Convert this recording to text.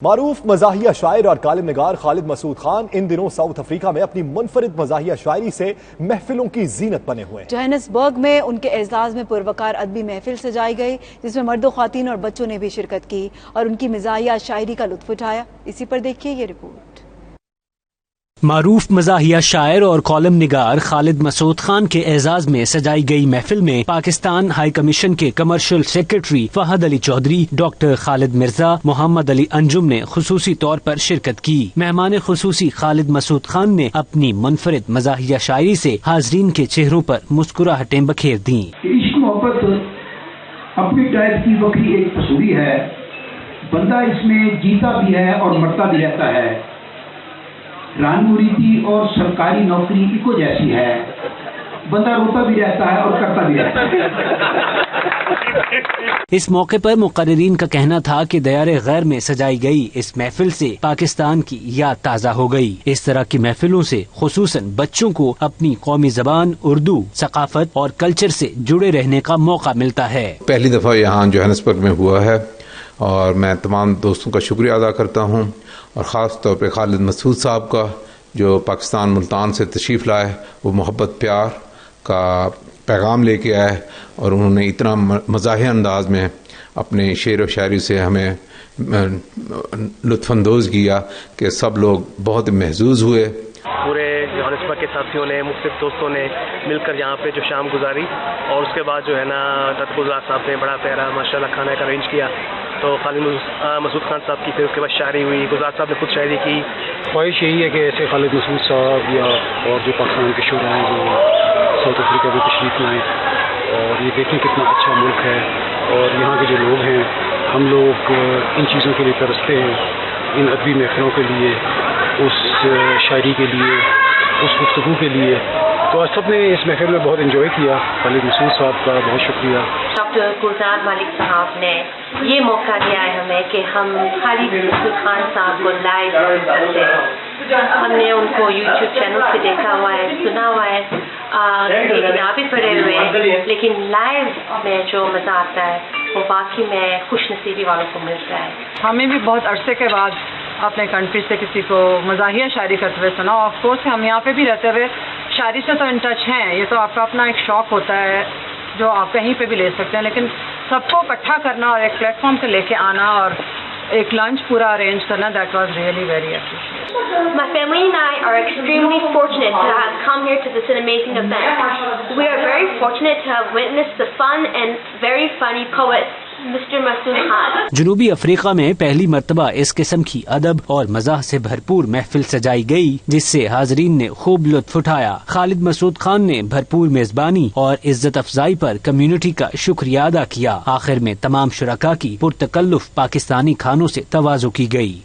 معروف مزاحیہ شاعر اور کالم نگار خالد مسعود خان ان دنوں ساؤتھ افریقہ میں اپنی منفرد مزاحیہ شاعری سے محفلوں کی زینت بنے ہوئے ہیں۔ جوہانسبرگ میں ان کے اعزاز میں پروقار ادبی محفل سجائی گئی، جس میں مرد و خواتین اور بچوں نے بھی شرکت کی اور ان کی مزاحیہ شاعری کا لطف اٹھایا۔ اسی پر دیکھیے یہ رپورٹ۔ معروف مزاحیہ شاعر اور کالم نگار خالد مسعود خان کے اعزاز میں سجائی گئی محفل میں پاکستان ہائی کمیشن کے کمرشل سیکرٹری فہد علی چودھری، ڈاکٹر خالد مرزا، محمد علی انجم نے خصوصی طور پر شرکت کی۔ مہمان خصوصی خالد مسعود خان نے اپنی منفرد مزاحیہ شاعری سے حاضرین کے چہروں پر مسکراہٹیں بکھیر دیں۔ عشق محبت اپنی ٹائپ کی وکری ایک تصویر ہے، بندہ اس میں جیتا بھی ہے اور مرتا بھی رہتا ہے۔ رانی مریدی اور سرکاری نوکری ایکو جیسی ہے، بندہ روتا بھی رہتا ہے اور کرتا بھی رہتا ہے۔ اس موقع پر مقررین کا کہنا تھا کہ دیار غیر میں سجائی گئی اس محفل سے پاکستان کی یاد تازہ ہو گئی۔ اس طرح کی محفلوں سے خصوصاً بچوں کو اپنی قومی زبان اردو، ثقافت اور کلچر سے جڑے رہنے کا موقع ملتا ہے۔ پہلی دفعہ یہاں جوہانسبرگ میں ہوا ہے اور میں تمام دوستوں کا شکریہ ادا کرتا ہوں، اور خاص طور پہ خالد مسعود صاحب کا جو پاکستان ملتان سے تشریف لائے، وہ محبت پیار کا پیغام لے کے آئے اور انہوں نے اتنا مزاحیہ انداز میں اپنے شعر و شاعری سے ہمیں لطف اندوز کیا کہ سب لوگ بہت محظوظ ہوئے۔ پورے جوہانسبرگ کے ساتھیوں نے، مختلف دوستوں نے مل کر یہاں پہ جو شام گزاری، اور اس کے بعد جو ہے نا گلزار صاحب نے بڑا پیارا ماشاءاللہ کھانا کا ارینج کیا، تو خالد مسعود خان صاحب کی پھر اس کے بعد شاعری ہوئی، گلزار صاحب نے خود شاعری کی۔ خواہش یہی ہے کہ ایسے خالد مسعود صاحب یا اور جو پاکستان کے شعراء ہیں جو ساؤتھ افریقہ میں تشریف لائیں، اور یہ دیکھیں کتنا اچھا ملک ہے، اور یہاں کے جو لوگ ہیں، ہم لوگ ان چیزوں کے لیے ترستے ہیں، ان ادبی محفلوں کے لیے، اس شاعری کے لیے، اس گفتگو کے لیے۔ تو آج سب نے اس محفل میں بہت انجوائے کیا۔ خالد مسعود صاحب کا بہت شکریہ۔ ڈاکٹر گلزار ملک صاحب نے یہ موقع دیا ہے ہمیں کہ ہم خالد مسعود خان صاحب کو لائیو سن سکتے ہیں۔ ہم نے ان کو یوٹیوب چینل پہ دیکھا ہوا ہے، سنا ہوا ہے، کتابیں پڑھے ہوئے ہیں، لیکن لائیو میں جو مزہ آتا ہے وہ باقی میں خوش نصیبی والوں کو ملتا ہے۔ ہمیں بھی بہت عرصے کے بعد اپنے کنٹری سے کسی کو مزاحیہ شاعری کرتے ہوئے سنا۔ آف کورس ہم یہاں پہ بھی رہتے ہوئے شاعری سے تو ان ٹچ ہیں، یہ تو آپ کا اپنا ایک شوق ہوتا ہے جو آپ کہیں پہ بھی لے سکتے ہیں، لیکن سب کو اکٹھا کرنا اور ایک پلیٹ فارم پہ لے کے آنا اور ایک لنچ پورا ارینج کرنا، that was really very appreciated. My family and I are extremely fortunate to have come here to this amazing event. We are very fortunate to have witnessed the fun and very funny poet Mr. مسعود خان۔ جنوبی افریقہ میں پہلی مرتبہ اس قسم کی ادب اور مزاح سے بھرپور محفل سجائی گئی، جس سے حاضرین نے خوب لطف اٹھایا۔ خالد مسعود خان نے بھرپور میزبانی اور عزت افزائی پر کمیونٹی کا شکریہ ادا کیا۔ آخر میں تمام شرکاء کی پرتکلف پاکستانی کھانوں سے تواضع کی گئی۔